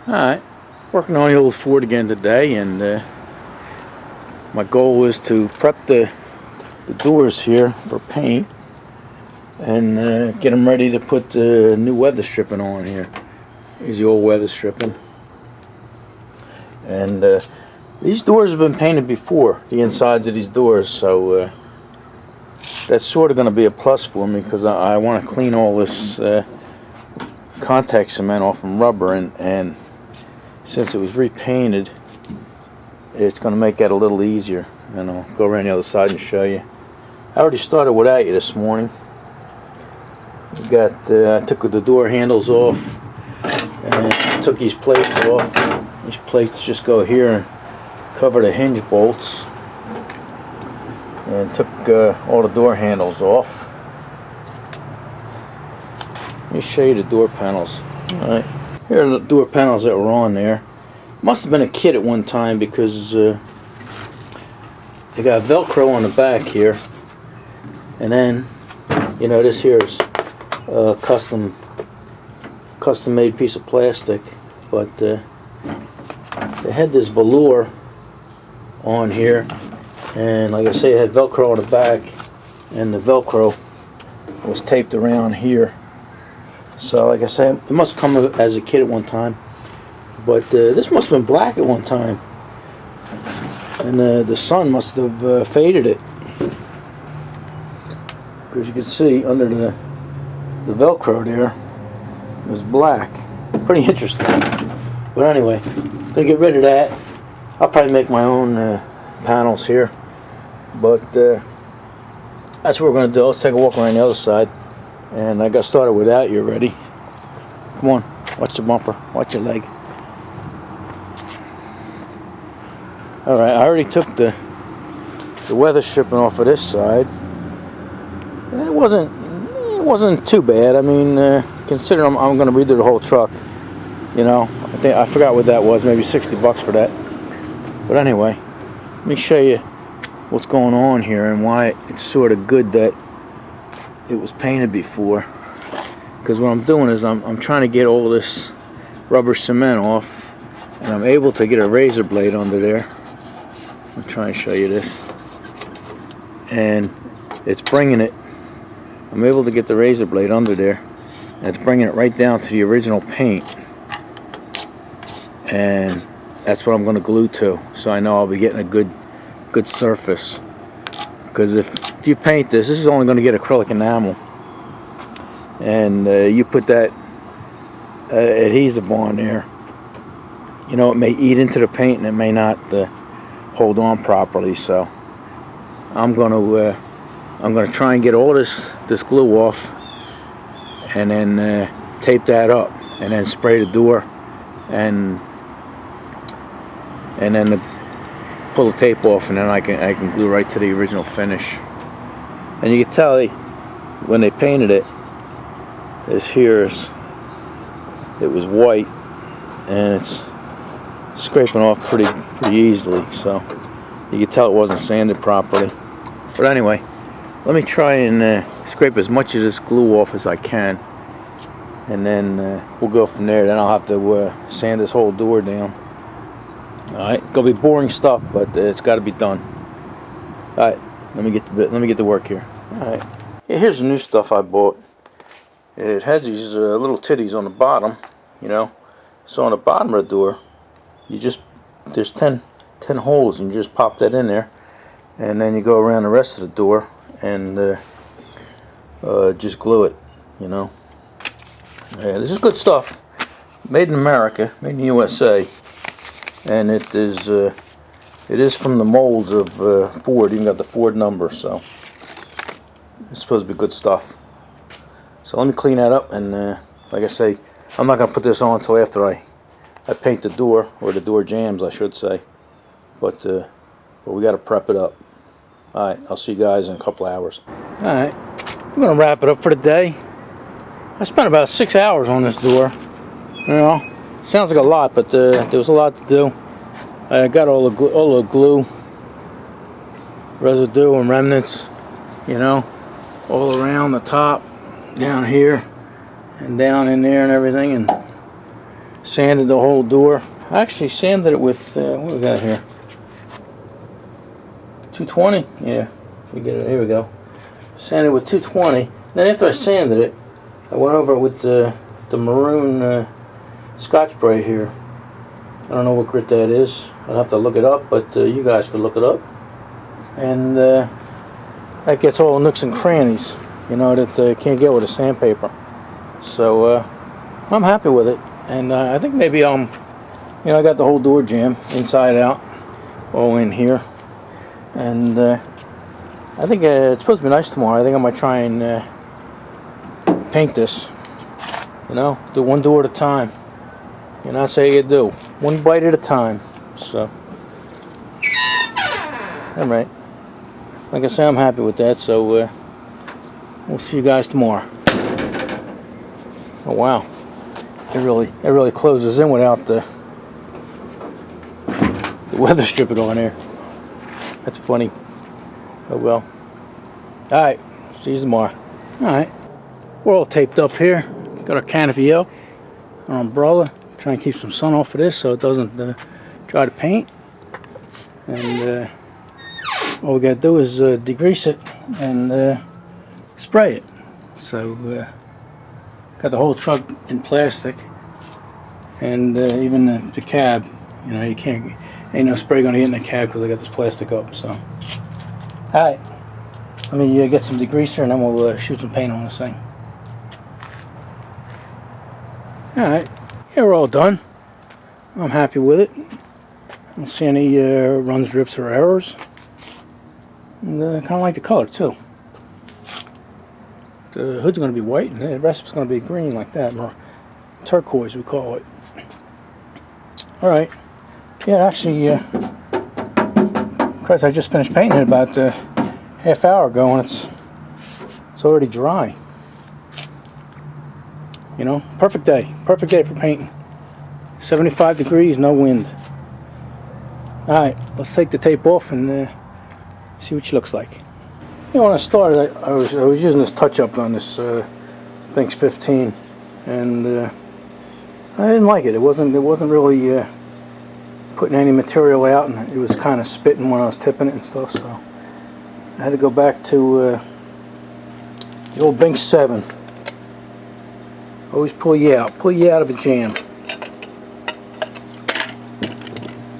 Alright, working on the old Ford again today, and my goal is to prep the doors here for paint and get them ready to put the new weather stripping on here. Here's the old weather stripping. And these doors have been painted before, the insides of these doors, so that's sort of going to be a plus for me, because I want to clean all this contact cement off from rubber, and since it was repainted, it's going to make that a little easier. And I'll go around the other side and show you. I already started without you this morning. I took the door handles off and took these plates off. These plates just go here and cover the hinge bolts, and took all the door handles off. Let me show you the door panels. Alright, here are the door panels that were on there. Must have been a kit at one time, because they got Velcro on the back here, and then, you know, this here is a custom made piece of plastic, but they had this velour on here, and like I say, it had Velcro on the back, and the Velcro was taped around here. So like I said, it must come as a kit at one time, but this must have been black at one time, and the sun must have faded it, because you can see under the Velcro there it was black. Pretty interesting. But anyway, gonna get rid of that. I'll probably make my own panels here, but that's what we're gonna do. Let's take a walk around the other side. And I got started without you already. Come on, watch the bumper, watch your leg. Alright, I already took the weather stripping off of this side. And it wasn't too bad. I mean, considering I'm going to redo the whole truck, you know, I forgot what that was, maybe $60 for that. But anyway, let me show you what's going on here and why it's sort of good that it was painted before. Because what I'm doing is I'm trying to get all this rubber cement off, and I'm able to get a razor blade under there. I'm trying to show you this, and it's bringing it, I'm able to get the razor blade under there, and it's bringing it right down to the original paint, and that's what I'm going to glue to, so I know I'll be getting a good surface. Because if you paint this is only going to get acrylic enamel, and you put that adhesive on there, you know, it may eat into the paint and it may not hold on properly. So I'm going to try and get all this glue off, and then tape that up, and then spray the door, and then pull the tape off, and then I can glue right to the original finish. And you can tell when they painted it, it was white, and it's scraping off pretty easily, so you can tell it wasn't sanded properly. But anyway, let me try and scrape as much of this glue off as I can, and then we'll go from there. Then I'll have to sand this whole door down. Alright, gonna be boring stuff, but it's got to be done. Alright, let me get to work here. Alright, yeah, here's the new stuff I bought. It has these little titties on the bottom, you know. So on the bottom of the door, there's 10 holes, and you just pop that in there, and then you go around the rest of the door and just glue it, you know. Yeah, this is good stuff. Made in America, made in the USA. And it is from the molds of Ford. Even got the Ford number, so it's supposed to be good stuff. So let me clean that up, and like I say, I'm not gonna put this on until after I paint the door, or the door jambs, I should say. But we got to prep it up. All right, I'll see you guys in a couple hours. All right, I'm gonna wrap it up for the day. I spent about 6 hours on this door. You know. Sounds like a lot, but there was a lot to do. I got all the glue residue and remnants, you know, all around the top, down here, and down in there and everything, and Sanded the whole door. I actually sanded it with, what we got here? 220? Yeah, we get it. Here we go. Sanded with 220. Then after I sanded it, I went over it with the maroon Scotch Brite here. I don't know what grit that is. I'll have to look it up, but you guys could look it up. And that gets all the nooks and crannies, you know, that can't get with a sandpaper. So I'm happy with it. And I think maybe you know, I got the whole door jamb inside out, all in here. And I think it's supposed to be nice tomorrow. I think I might try and paint this. You know, do one door at a time. You know, that's how you do. One bite at a time. So, alright. Like I say, I'm happy with that. So, we'll see you guys tomorrow. Oh wow, it really closes in without the weather stripping on there. That's funny. Oh well. All right, see you tomorrow. All right, we're all taped up here. Got our canopy up, our umbrella. Try and keep some sun off of this so it doesn't dry to paint. And all we gotta do is degrease it and spray it. So got the whole truck in plastic, and even the cab. You know, you can't, ain't no spray gonna get in the cab because I got this plastic up. So, all right, let me get some degreaser and then we'll shoot some paint on this thing. All right, yeah, we're all done. I'm happy with it. I don't see any runs, drips, or errors. And kind of like the color too. The hood's going to be white and the rest is going to be green like that, or turquoise we call it. Alright, yeah, actually, Chris, I just finished painting it about a half hour ago and it's already dry. You know, perfect day for painting. 75 degrees, no wind. Alright, let's take the tape off and see what she looks like. You know, when I started, I was using this touch-up on this Thinks 15, and I didn't like it. It wasn't really putting any material out, and it was kind of spitting when I was tipping it and stuff. So I had to go back to the old Binks 7. Always pull you out of a jam.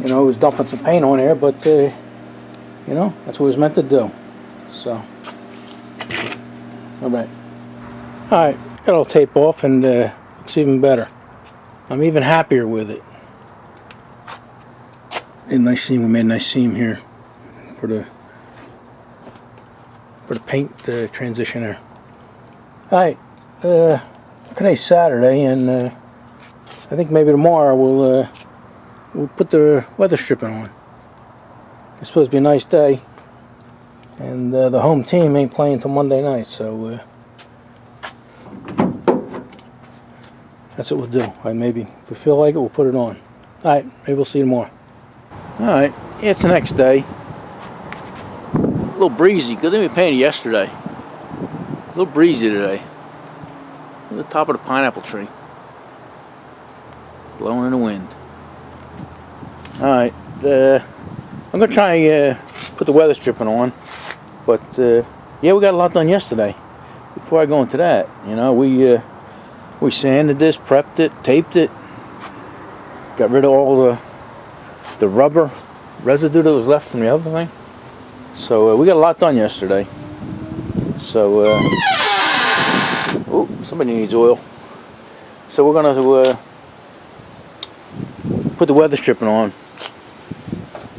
You know, it was dumping some paint on there, but you know, that's what it was meant to do. So, alright, got all tape off, and it's even better. I'm even happier with it. A nice seam. We made a nice seam here for the paint transition there. Alright, today's Saturday, and I think maybe tomorrow we'll put the weather stripping on. It's supposed to be a nice day. And the home team ain't playing until Monday night, so that's what we'll do. Maybe if we feel like it, we'll put it on. Alright, maybe we'll see you tomorrow. Alright, yeah, it's the next day. A little breezy. Good thing we painted yesterday. A little breezy today. At the top of the pineapple tree. Blowing in the wind. Alright, I'm going to try put the weather stripping on. But yeah, we got a lot done yesterday. Before I go into that, you know, we sanded this, prepped it, taped it, got rid of all the rubber residue that was left from the other thing. So we got a lot done yesterday. So oh, somebody needs oil. So we're gonna put the weather stripping on.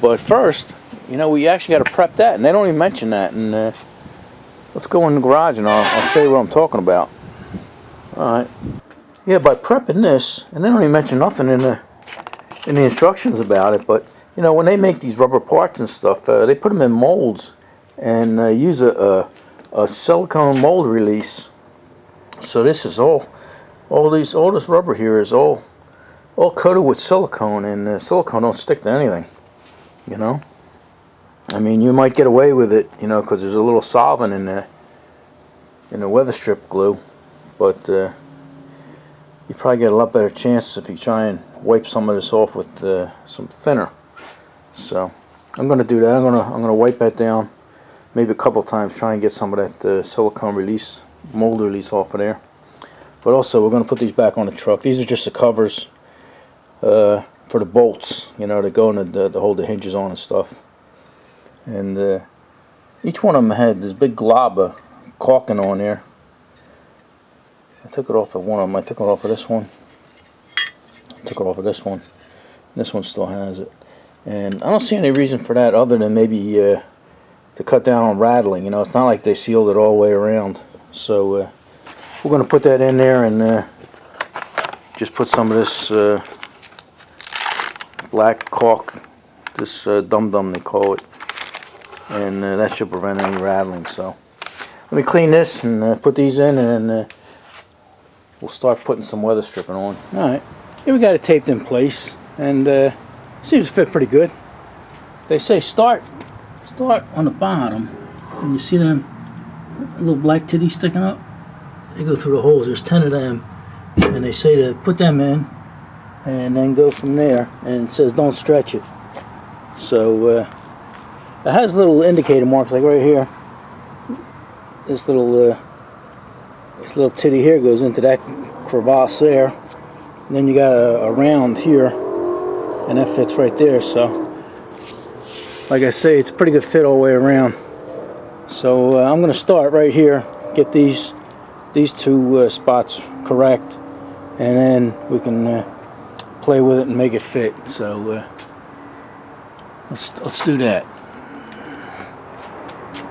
But first, you know, we actually got to prep that, and they don't even mention that. And let's go in the garage, and I'll show you what I'm talking about. All right. Yeah, by prepping this, and they don't even mention nothing in the instructions about it. But you know, when they make these rubber parts and stuff, they put them in molds and use a silicone mold release. So this is all this rubber here is all coated with silicone, and silicone don't stick to anything. You know. I mean, you might get away with it, you know, because there's a little solvent in the weather strip glue, but you probably get a lot better chance if you try and wipe some of this off with some thinner. So I'm going to do that. I'm going to wipe that down maybe a couple times, try and get some of that silicone release, mold release off of there. But also we're going to put these back on the truck. These are just the covers for the bolts, you know, that go in to hold the hinges on and stuff. And each one of them had this big glob of caulking on there. I took it off of one of them. I took it off of this one. I took it off of this one. This one still has it. And I don't see any reason for that other than maybe to cut down on rattling. You know, it's not like they sealed it all the way around. So we're going to put that in there and just put some of this black caulk, this dum-dum they call it. And that should prevent any rattling. So let me clean this and put these in, and then we'll start putting some weather stripping on. Alright, here we got it taped in place, and seems to fit pretty good. They say start on the bottom, and you see them little black titties sticking up? They go through the holes. There's 10 of them, and they say to put them in and then go from there, and it says don't stretch it. So it has little indicator marks, like right here. This little titty here goes into that crevasse there, and then you got a round here, and that fits right there. So like I say, it's a pretty good fit all the way around. So I'm going to start right here, get these two spots correct, and then we can play with it and make it fit. So let's do that.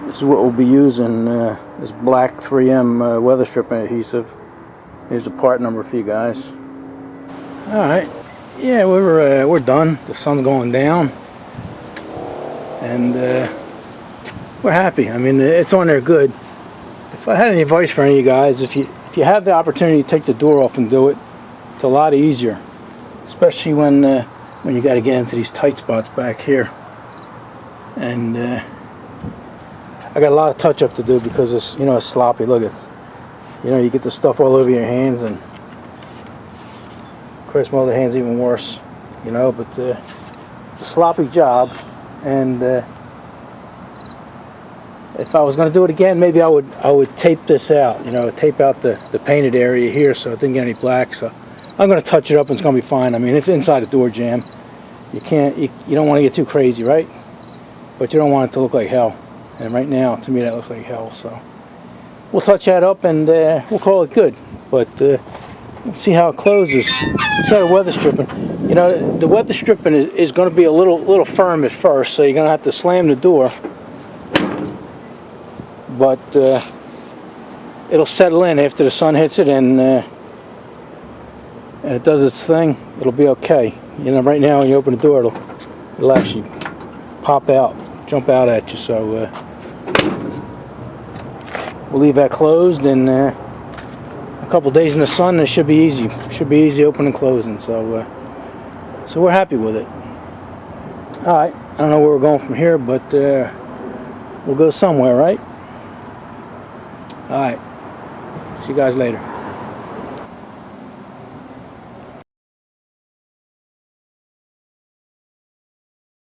This is what we'll be using, this black 3M weather stripping adhesive. Here's the part number for you guys. Alright, yeah, we're done. The sun's going down, and we're happy. I mean, it's on there good. If I had any advice for any of you guys, if you have the opportunity to take the door off and do it, it's a lot easier, especially when you got to get into these tight spots back here. And I got a lot of touch up to do because it's, you know, it's sloppy. Look at, you know, you get the stuff all over your hands, and of course my other hand's even worse, you know. But it's a sloppy job, and if I was going to do it again, maybe I would tape this out, you know, tape out the painted area here so it didn't get any black. So I'm going to touch it up, and it's going to be fine. I mean, it's inside a door jamb. You don't want to get too crazy, right? But you don't want it to look like hell. And right now, to me, that looks like hell. So we'll touch that up, and we'll call it good. But let's see how it closes. Let's try the weather stripping. You know, the weather stripping is going to be a little firm at first, so you're going to have to slam the door. But it'll settle in after the sun hits it, and it does its thing. It'll be okay. You know, right now when you open the door, it'll actually pop out, jump out at you. So we'll leave that closed, and a couple days in the sun, it should be easy. Should be easy opening and closing. So we're happy with it. All right, I don't know where we're going from here, but we'll go somewhere, right? All right. See you guys later.